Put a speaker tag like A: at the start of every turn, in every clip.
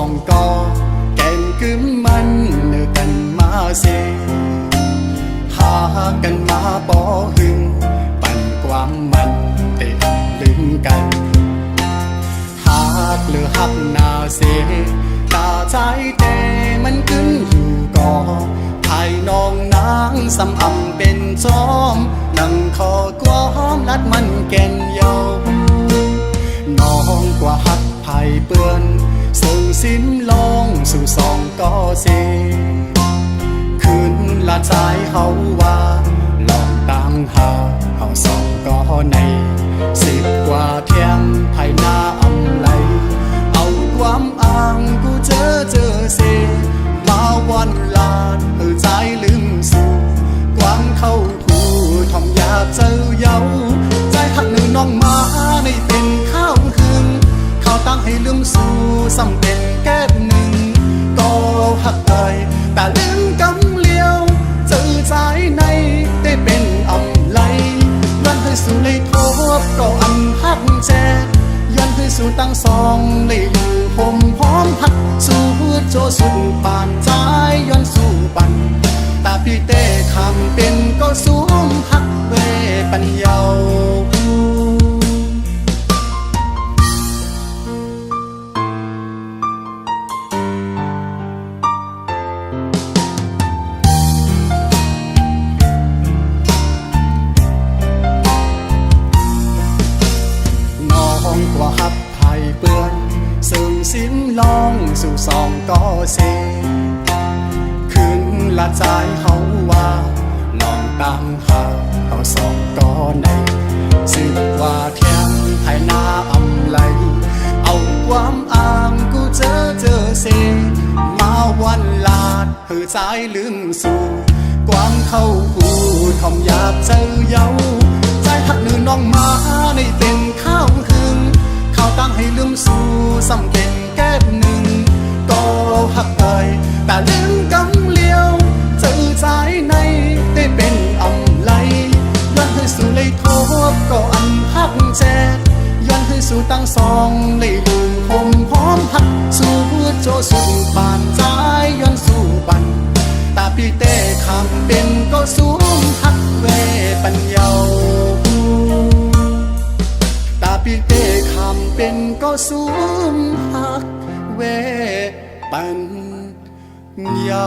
A: องก็แก่งกึมมันเนื้อกันมาเสหากันมาบ่หึงปั่นความมันเตะลืมกันหากเหลือหักนาเสตาใจเตมันกึ้นอยู่ก่อภายน้องนางสำอำเป็นจอมนั่งคอกวอมลัดมันแก่นเยาน้องกว่าหักไผ่เปื้อนส่งสิ้นลองสู่สองก็เสคืนละใจเฮาว่าลองตั้งหาเฮาสองก็ใน10 กว่าเที่ยงไผ่หน้าอำไหลเอาความอ้างกูเจอเสมาวันลาดใจลืมสู่กวางเข้าผู้ทอมอยากเจอเย้าใจหักหนึ่งน้องมาในเป็นข้าวหึงเขาตั้งให้ลืมสู่ซ้ำเป็นแก้มหนึ่งก็หักเอ่ยแต่ลืมกำเลี้ยวเจอใจในได้เป็นอำไหลย้อนให้สู่เลยทบก็อันหักแจย้อนให้สู่ตั้งสองเลยอยู่ผมพร้อมหักสู่โจสุดป่านใจย้อนสู่ปันตาพี่เต้คำเป็นก็สูงหักเวปัญญากว่าหักไผ่เปื้อนซึ่งสิ้นลองสู่สองก็เสคืนละใจเฮาว่าลองตามหาเฮาสองก็ใน10 กว่าเที่ยงไผ่หน้าอำไหลเอาความอ้างกูเจอเสมาวันลาดเฮือใจลืมสู่ความเข้ากูทอมอยากเจอเย้าใจหักหนึ่งน้องมาในเต็มข้าวหึงเขาตั้งให้ลืมสู่ซ้ำเป็นแก้มหนึ่งก็หักเอ่ยแต่ลืมกำเลี้ยวเจอใจในได้เป็นอำไหลย้อนให้สู่เลยทบก็อันหักแจย้อนให้สู่ตั้งสองเลยลืมผมพร้อมหักสู่โจสุดป่านใจย้อนสู่ปันตาพี่เต้คำเป็นก็สูงหักเวปัญญาตาพี่เต้คำเป็นก็สูงหักเวปัญญา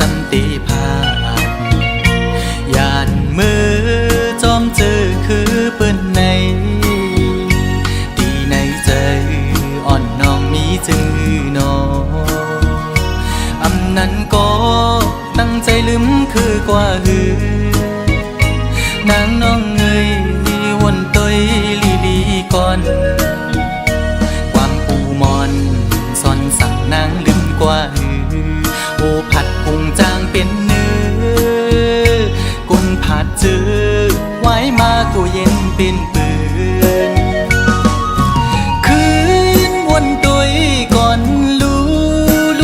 B: สันติภาพยานมือจอมเจอคือเปิ้นในดีในใจอ่อนน้องมีจื้อนออำนั้นก็ตั้งใจลืมคือกว่าหือนางน้องเงยวนต้อยลีก่อนความปูมอนซ่อนสั่งนางลืมกว่าหือโอผัดพุงจางเป็นเนื้อกุนผัดจื้อไว้มากูเย็นเป็นปืนคืนวนตุยก่อนลู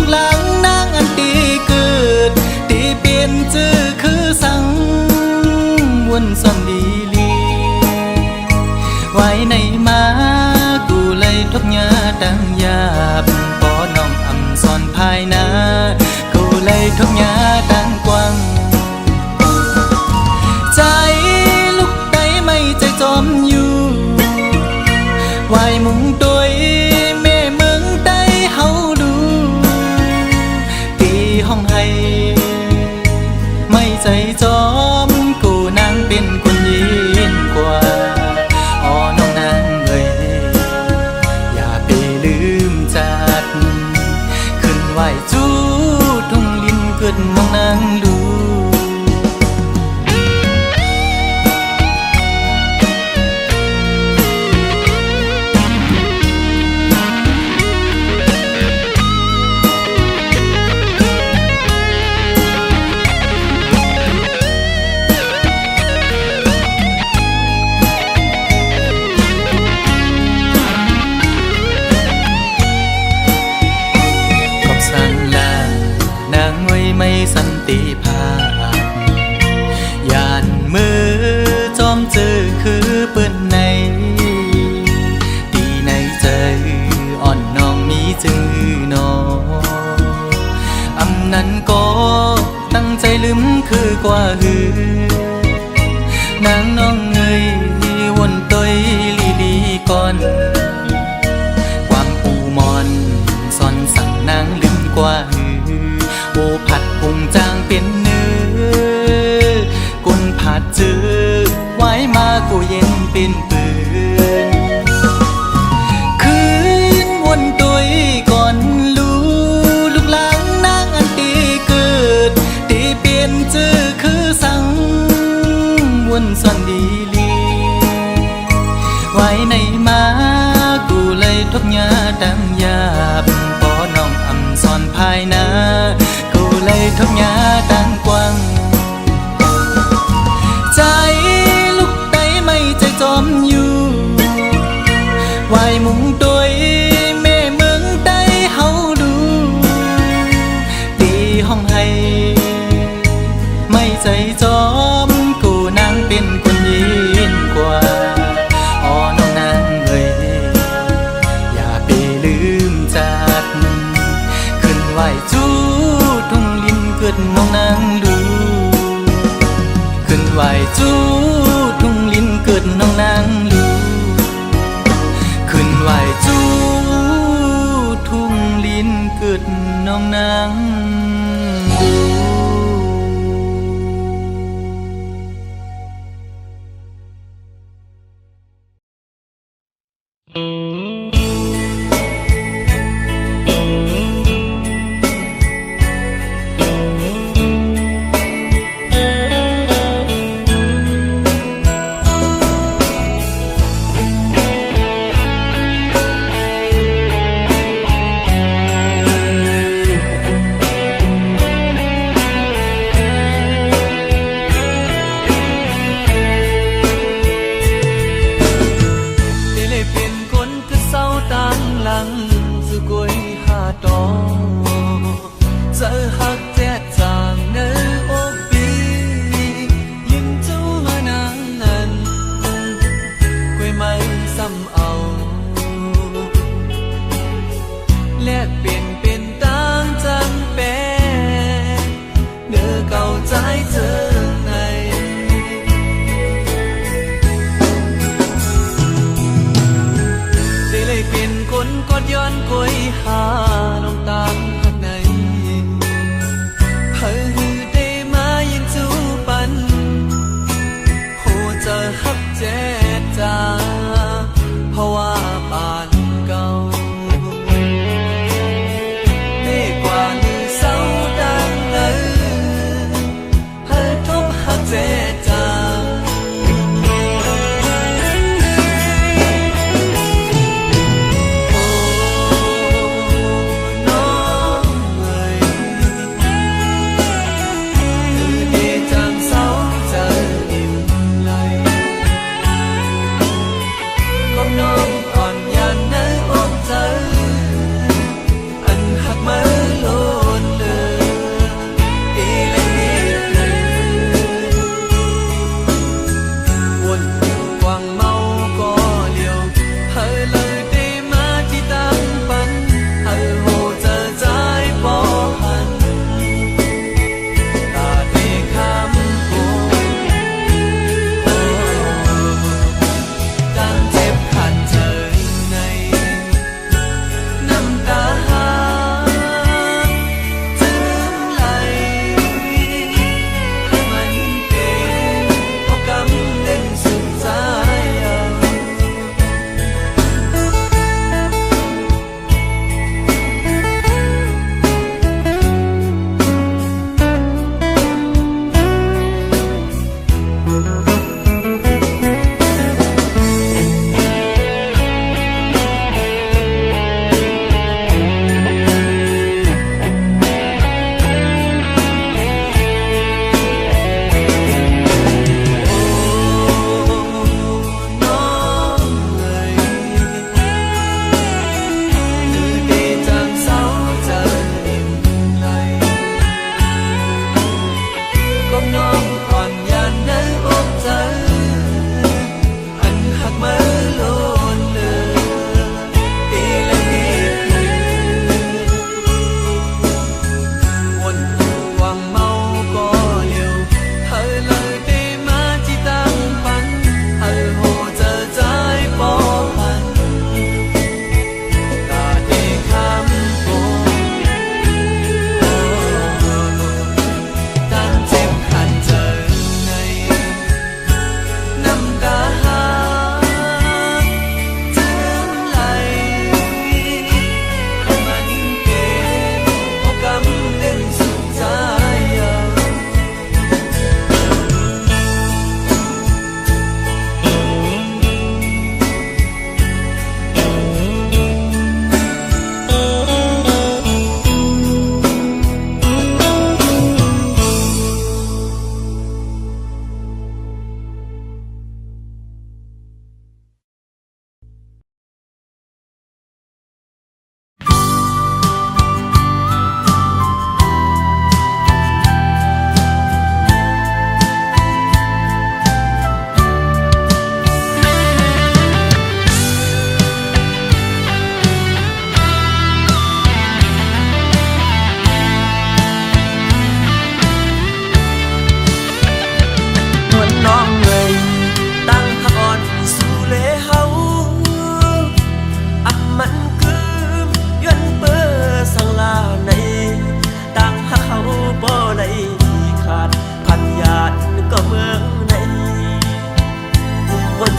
B: กหลังนางอันตีเกิดตีเปลี่ยนจื้อคือสั่งวนซ่อนดีลีไว้ในมากูเลยทุกยาดังยาบปอน้องอำซ่อนภายหน้าเลยทุกหญ้าดังกว้างใจลูกไตไม่ใจจอมอยู่ไหวมุงตัวแม่เมืองไตเฮาดูตีห้องให้ไม่ใจจอมกูนางเป็นคนเย มเจอคือเปิ้นในตีในใจอ่อนน้องมีจือหนออำนั้นก็ตั้งใจลืมคือกว่าหือนางน้องเงยวนตอยลีลีก่อนความปูมอนสอนสั่งนางลืมกว่าหือโอผัดพุงจางเป็นเนื้อกุนผัดจือไว้มากูเย็นเป็นปืนคืนวนตอยก่อนลูกหลางนางอันตีเกิดตีเปลี่ยนจือคือสั่งวนซ่อนดีลีไว้ในมากูเลยทุกยาดังยาบปอน้องอำซ่อนภายหน้ากูเลยทุกยาดังกว้างใจลูกไตไม่ใจจอมอยู่ไว้มุงตัวแม่เมืองใต้เฮาดูตีห้องให้ไม่ใจจอมกูนางเป็นคนยินกว่าอ๋อน้องนางเอ้ยอย่าไปลืมจัดขึ้นไหวจูทุ่งลิ้นเกิดน้องนางดูขึ้นไหวจูทุ่งลิ้นเกิดน้องนางดูขึ้นไหวจูทุ่งลิ้นเกิดน้องนางดู
C: เ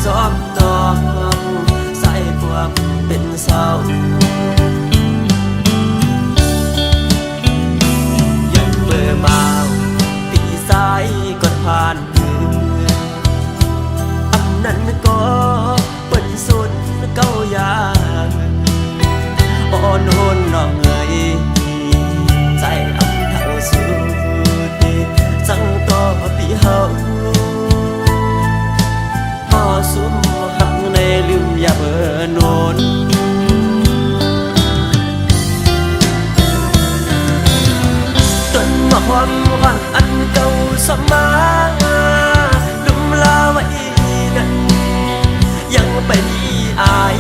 C: จอมตองใส่ความเป็นเศร้ายังเบื่อเมาปีสายก่อนผ่านมืออันนั้นก็เป็นสุดเก้ายาอ่อนโหนน้องเอ๋ยใจอับเท่าสุดสังต่อปีเฮาพอสุมหักในลืมอย่าเบื่อโนนต้นมะฮอมวันอันเก่าสมาลุมลาไว้นั้นยังไปดีอาย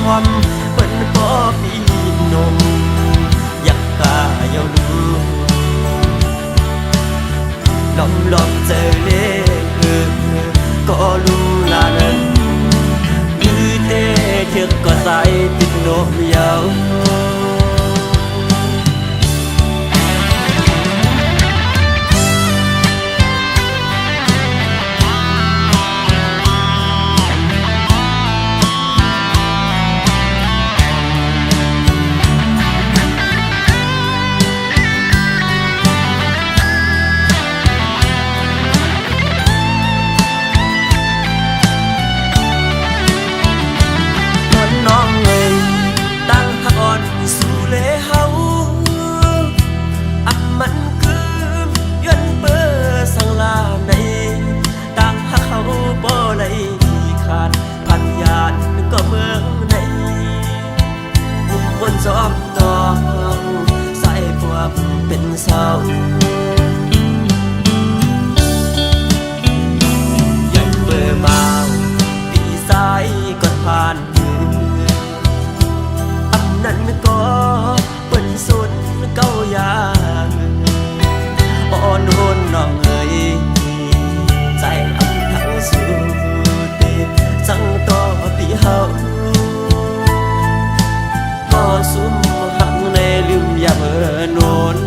C: หอมเป็นป่อปีนมอยากกายาวดูลอมเจอเล่ก็รู้ลานั้นคือเต้เชือกก็ใส่ติดโนมยาวจอมตองใส่ความเป็นเศร้ายังเบื่อเมาปีสายก่อนผ่านมืออันนั้นก็เป็นสุดเก้ายาอ่อนโหนน้องเอ๋ยใจอับเท่าสุดสังต่อปีเฮาสุมหักในลืมอย่าเบื่อโนน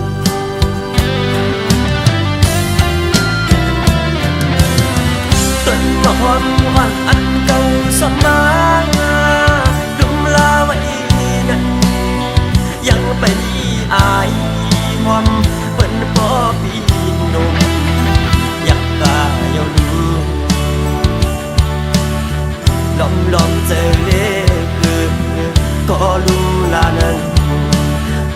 C: ต้นมะฮอมวันอันเก่าสมาลุมลาไว้นั้นยังไปดีอายหอมเป็นป่อปีนมอยากกายาวดูลอมเจอเล่ก็รู้ลานั้น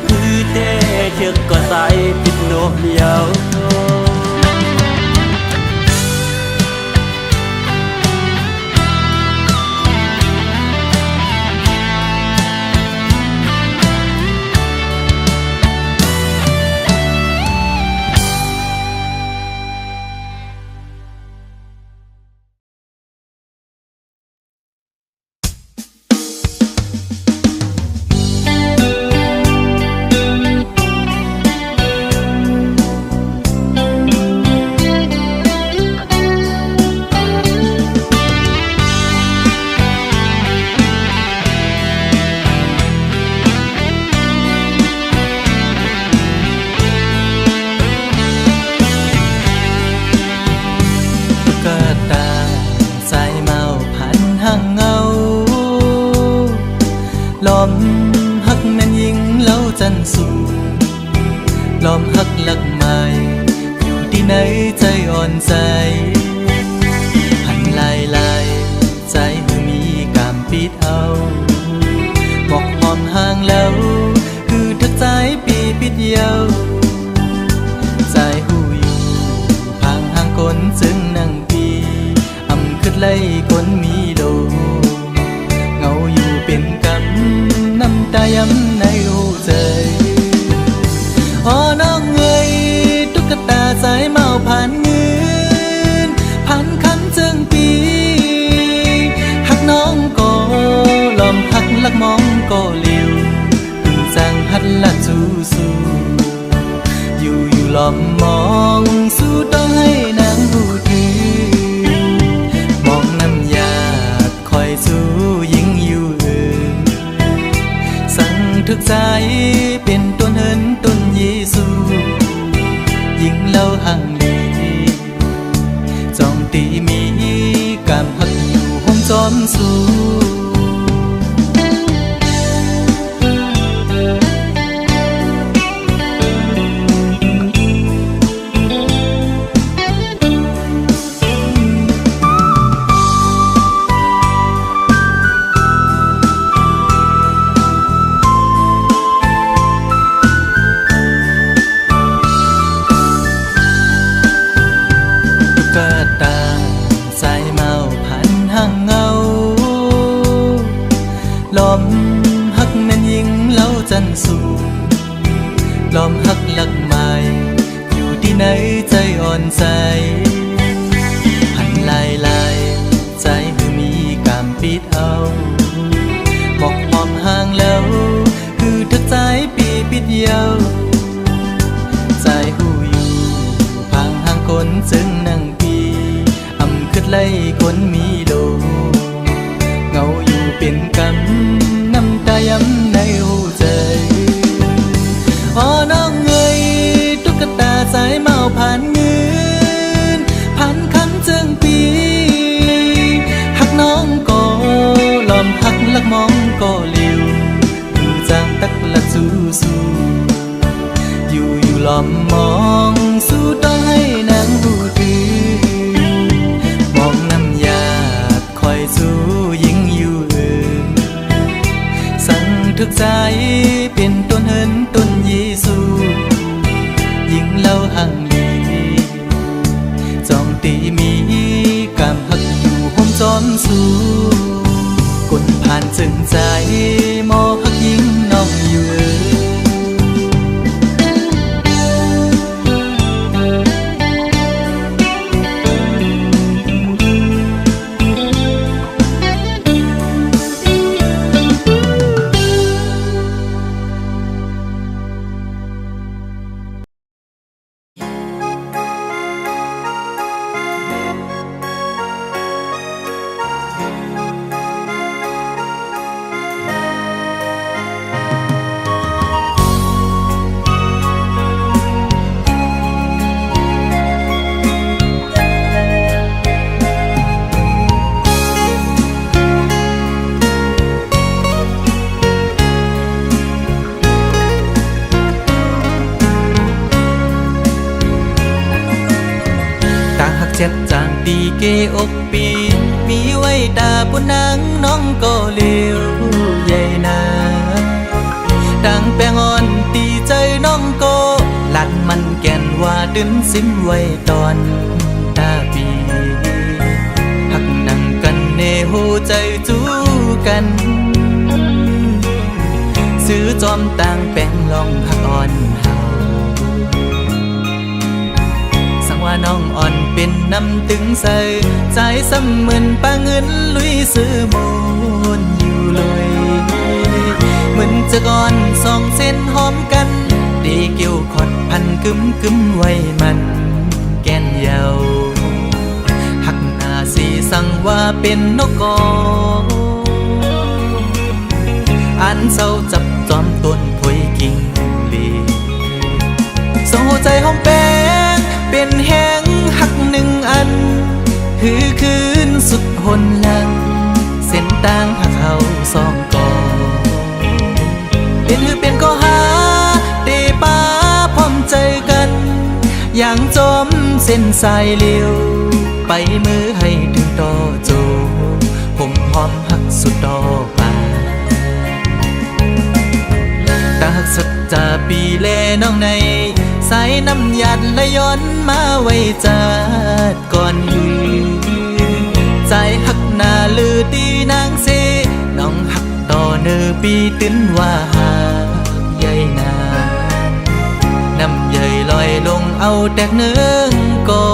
C: คือเต้เชือกก็ใส่ติดโนมยาว
B: ลอมฮักแม่นยิงเล่าจันสูลอมฮักหลักใหม่อยู่ที่ไหนใจอ่อนใจหันลายลายใจเมื่อมีกามปิดเอาบอกหอมห่างแล้วคือทักใจปีปิดเยาใจหูอยู่ห่างห่างคนจึงนั่งปีอำขึ้นไล่คนมีโลเงาอยู่เป็นกำน้ำตาย้ำในหูใจอ๋อน้องเอ๋ยตุ๊กตาใจเมาผ่านเงินผ่านคำจึงปีหักน้องก็ลอมหักลักมองก็เลี้ยวถึงจังหัดละจูสู้อยู่ลอมมองสู้ต้องให้นางหูถือมองน้ำยากคอยสู้ยิ่งอยู่สั่งถึกใจเป็นต้นเหินต้นเยซูยิ่งเล่าห่างดีจองตีมีกามหักอยู่ห อมสู้กตาสายเมาพันห่างเงาลมหักแม่นยิงเล่าจันสูลมหักหลักไม้อยู่ที่ไหนใจอ่อนใจหันลายลายใจคือมีกามปิดเอาบอกหอมห่างแล้วคือทักใจปีปิดเยาวใจหูอยู่พังห่างคนจึงนั่งไล่คนมีโลเงาอยู่เป็นกำน้ำตาย้ำในหัวใจอ๋อน้องเอ๋ยตุ๊กตาสายเมาผ่านเงินผ่านคำจึงปีหักน้องก็ลอมหักลักมองก็เลี้ยวอยู่จางตักละสู้สู้อยู่ลอมมองสู้ต้องให้นางหูถือสู้ยิ่งอยู่สั่งทึกใจเป็นต้นเหินต้นเยซูยิ่งเล่าห่างลีจองตีมีกามหักอยู่ห่มจอมสู้กดผ่านจึงใจมอหักยิ่งน้องอยู่เจ็ดจางตีเกอกปีมีไว้ตาปุนางน้องก็เลี้ยวใหญ่นาดังแปงอ่อนตีใจน้องก็หลัดมันแก่นว่าดึนสิ้นไว้ตอนตาปีหักนั่งกันเนหูใจจู้กันซื้อจอมต่างแปงลองหักอ่อนว่าน้องอ่อนเป็นน้ำตึงใส่ใจซ้ำเหมือนปลาเงินลุยซื้อโมนอยู่เลยเหมือนจะก่อนสองเส้นหอมกันดีเกี่ยวขอดพันกึมไว้มันแก่นเยาหักหน้าสีสั่งว่าเป็นนกกออันเศร้าจับจอมต้นพวยกิ่งลีส่งหัวใจหอมแป้งเป็นแห้งหักหนึ่งอันคือคืนสุดหนหลังเส้นต่างหักเขาสองกอเป็นก็หาเตป้าพร้อมใจกันอย่างจมเส้นสายเลี้ยวไปมือให้ถึงต่อโจผมพร้อมหักสุดต่อไปตาหักสุดจะปีแลน้องในสายน้ำหยัดและย้อนมาไว้จัดก่อนลือใจหักหน้าลือตีนางเสน้องหักต่อเนอปีตื้นว่าหาใหญ่นาน้ำใหญ่ลอยลงเอาแตกเนื้อก่อ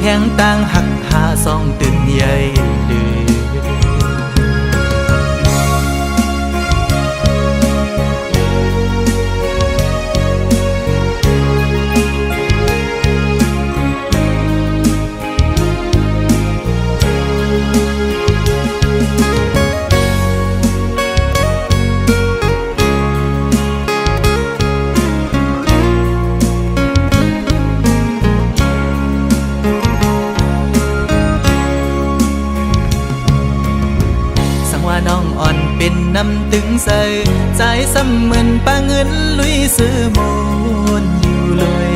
B: แห้งต่างหักหาสองตื่นใหญ่ลือ ำตึงใส่ใจซ้ำเหมือนปลาเงินลุยซื้อมนอยู่เลย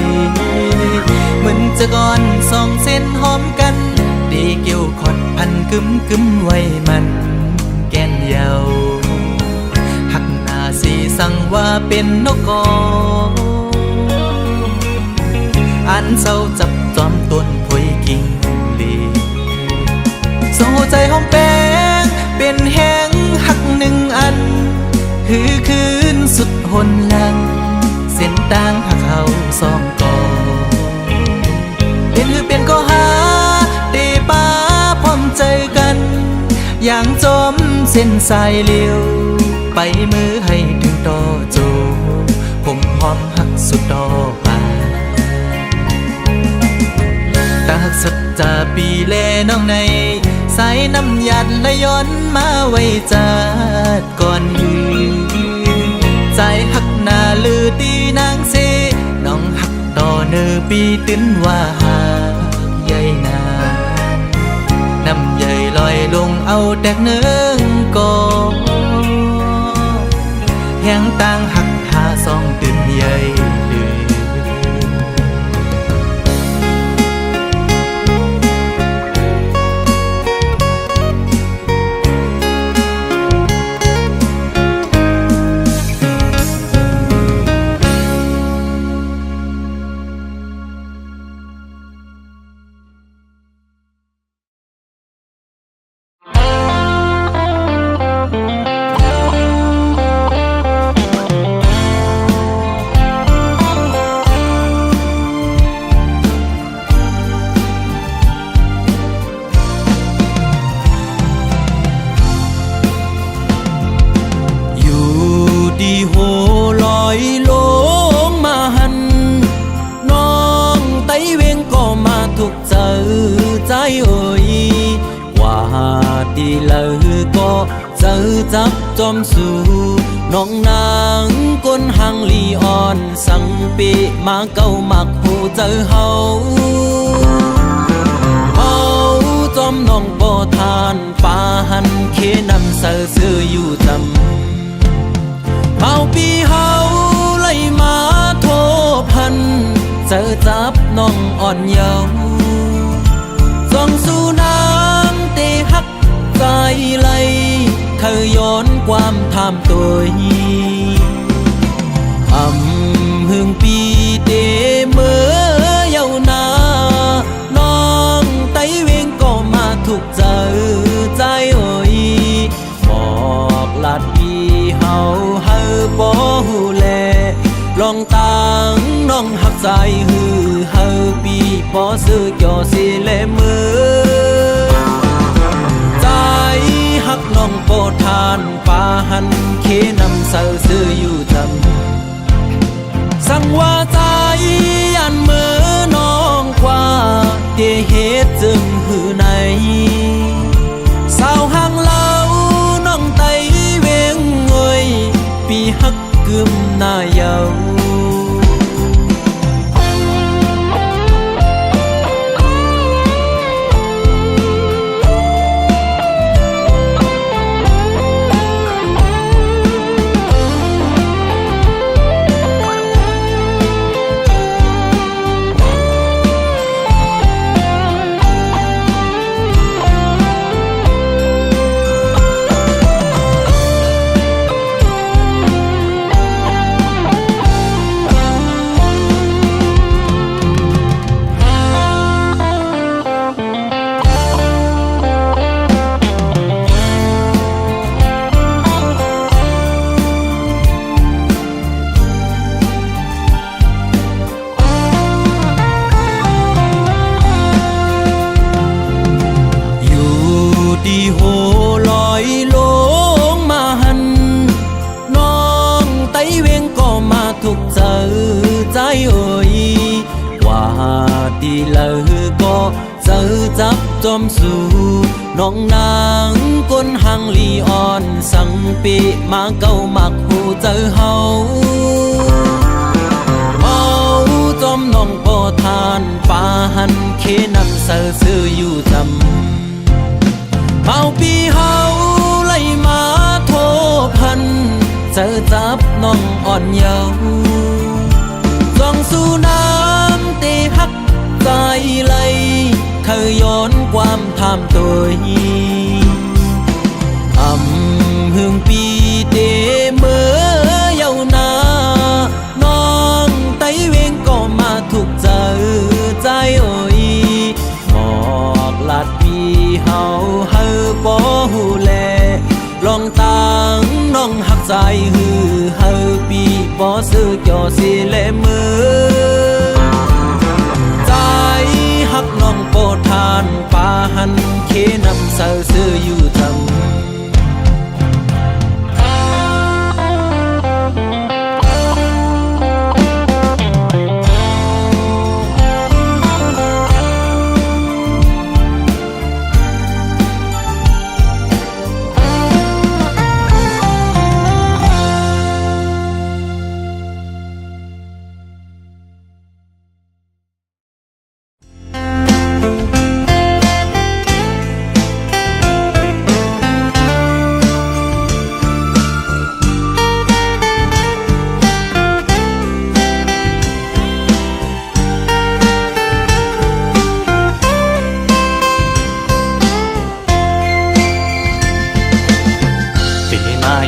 B: เหมือนจะก่อนสองเส้นหอมกันดีเกี่ยวขอดพันกึมกึมไว้มันแก่นเยาหักหน้าสีสั่งว่าเป็นนกกออันเศร้าจับจอมต้นพวยกิ่งลีโซ่ใจหอมแป้งเป็นแห้งหักหนึ่งอันคือคืนสุดหนหลังเส้นต่างหักเขาสองกอเป็นเป็นก็หาตีป้าพร้อมใจกันอย่างจมเส้นสายเลี้ยวไปมือให้ถึงต่อโจผมหอมหักสุดดอกปาตาหักสัจจาปีแลน้องในสายน้ำหยัดและย้อนมาไว้จัดก่อนยืนใจหักหน้าลือตีนางเสน้องหักต่อเนื้อปีตื้นว่าหากใหญ่นาน้ำใหญ่ลอยลงเอาแดกเนื้องกอแหงต่างหักหาสองตื่นใหญ่ลือ
C: โหลอยลงมาหันน้องไต้เวงก็มาถูกเจอใจเอ่ยว่าดีเลยก็เจอจับจอมสู่น้องนางก้นหางลีอ่อนสังปีมาเก้ามักหูเจอเฮาจอมน้องบ่ทานป่าหันเคนำเสือซื้ออยู่จำเมาปีเฮาไล่มาโทพันเจอจับน้องอ่อนเยาว์ส่องสู่น้ำเตหักใจไหลเคยย้อนความทำตัวหึงปีเตเมื่อเยานาน้องไต้เวงก็มาถูกเจอใจเอ่ยบอกลาดปีเฮาบ่ฮู้แลลองตังน้องหักใจฮือเฮาปีบ่ซื้อเกี่ยวสิเลมือใจหักน้องบ่ทานป่าหันเคนำเสือซื้ออยู่จำสั่งว่าใจยันมือน้องกว่าเดเหตุจึงหือในสาวห่างเล่าน้องไต้เวงเอ่ยปีหักกึมหน้าเยาดีโหลอยลงมาหันน้องไต้เวงก็มาถูกเจอใจเอ่ยว่าดีเลยก็เจอจับจอมสู่น้องนางก้นหางลีอ่อนสังปีมาเก้ามักหูเจอเฮาจอมน้องบ่ทานป่าหันเคนำเสือซื้ออยู่จำ เมาปีเฮาไล่มาโทพั
B: เจอจับน้องอ่อนเยาว์ส่องสู่น้ำตีฮักใจไหลเธอย้อนความทำตัวหึงปีเดเมื่อเยาวนานองไต้เวงก็มาถูกเจอใจเอ่ยหมอกลาดปีเฮาเฮอบ่หูแลลองตังน้องหักใจฮือเฮอปีบ่ซื้อเกี่ยวสิเลมือใจหักน้องโปรดทานป่าหันเคนำเสือซื้ออยู่ทำ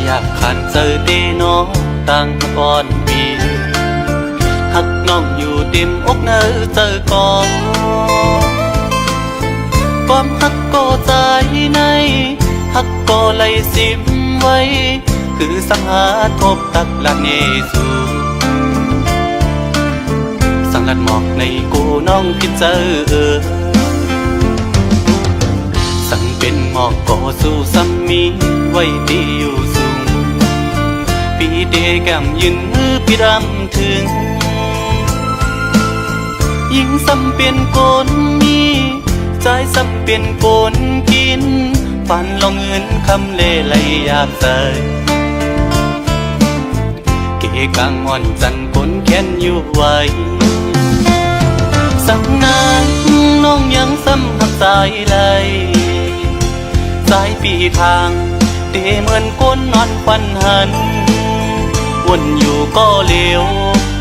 D: อยากขันเจอเดน้องตั้งก่อนปีหักน้องอยู่ติมอกเนอเจอก่อนความหักก็ใจในหักก็ไหลซิมไว้คือสังหาทบตักละเนสูสังลัดหมอกในกูน้องคิดเจอสั่งเป็นหมอกก็สู้ซ้ำมีไว้ดีอยู่สูงปีเดแก้มยืนมือพี่รำถึงยิ่งซ้ำเป็นโกนมีใจซ้ำเป็นโกนกินฝันลองเงินคำเล่ไหลอยากใส่เกกังอ่อนจันคนแค้นอยู่ไว้สังนานน้องยังซ้ำหักสายไหลสายปีทางเดเหมือนคนนอนควันหันวนอยู่ก็เลี้ยว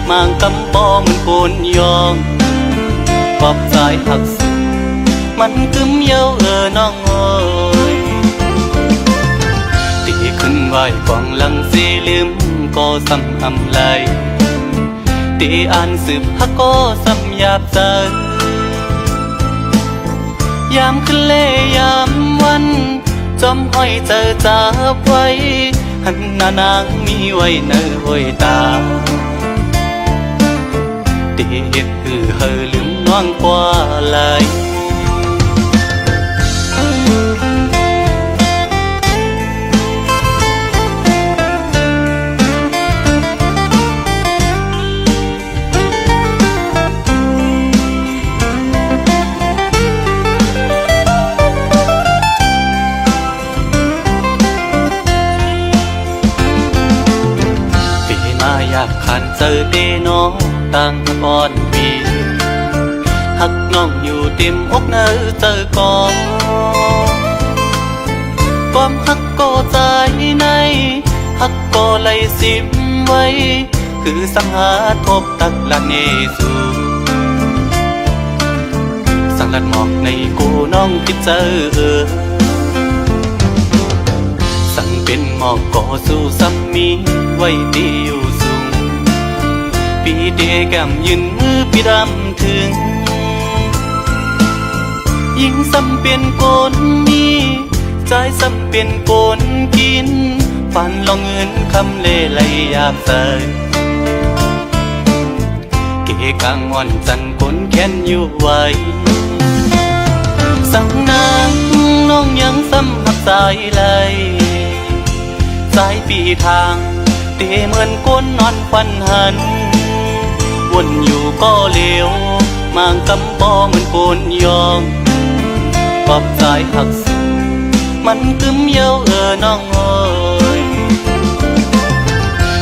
D: มางกำปอเหมือนคนยองขอบสายหักสุดมันกึมเย้าน้องเอ้ยตีขึ้นไหวกองหลังสีลืมก็ซ้ำอำไหลตีอ่านสืบฮักก็ซ้ำหยาบใจยามขึ้นเล่ยามวันจอมอ้อยเจอจับไว้หันหน้านางมีไว้เนอห้อยตาเด็กคือเฮอลืมน้องกว่าไหลอยากขันเจอเดน้องตั้งก่อนปีหักน้องอยู่ติมอกเนอเจอก่อนความหักก็ใจในหักก็ไหลซิมไว้คือสังหาทบตักละเนสูสังลัดหมอกในกูน้องคิดเจอสั่งเป็นหมอกก็สู้ซ้ำมีไว้ดีอยู่สูงปีเดแก้มยืนมือพี่รำถึงยิ่งซ้ำเป็นโกนมีใจซ้ำเป็นโกนกินฝันลองเงินคำเล่ไหลอยากใส่เกกังอ่อนจันคนแค้นอยู่ไว้สั่งนางน้องยังซ้ำหักสายไหลสายปีทางเตเหมือนก้นนอนควันหันวนอยู่ก็เลี้ยวมางกำปอเหมือนคนยองขอบสายหักสุดมันกึมเย้าน้องเอ้ย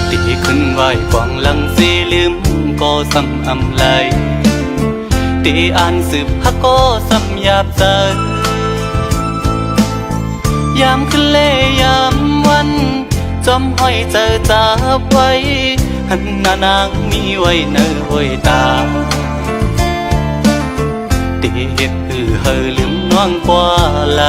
D: ตีขึ้นไหวกวางหลังสีลืมก็ซ้ำอำไหลตีอ่านสืบฮักก็ซ้ำหยาบใจยามขึ้นเล่ยามวัน จอมห้อยเจอจับไว้หันหน้านางมีไว้เนอห้อยตาเด็ดคือเฮอลืมน้องกว่าไหล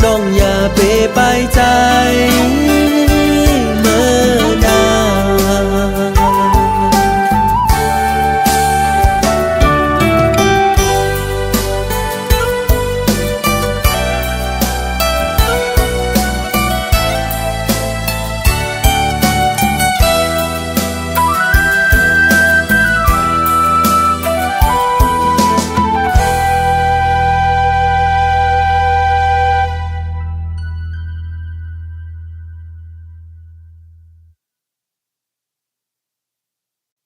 C: น้องอย่าเปไปใจ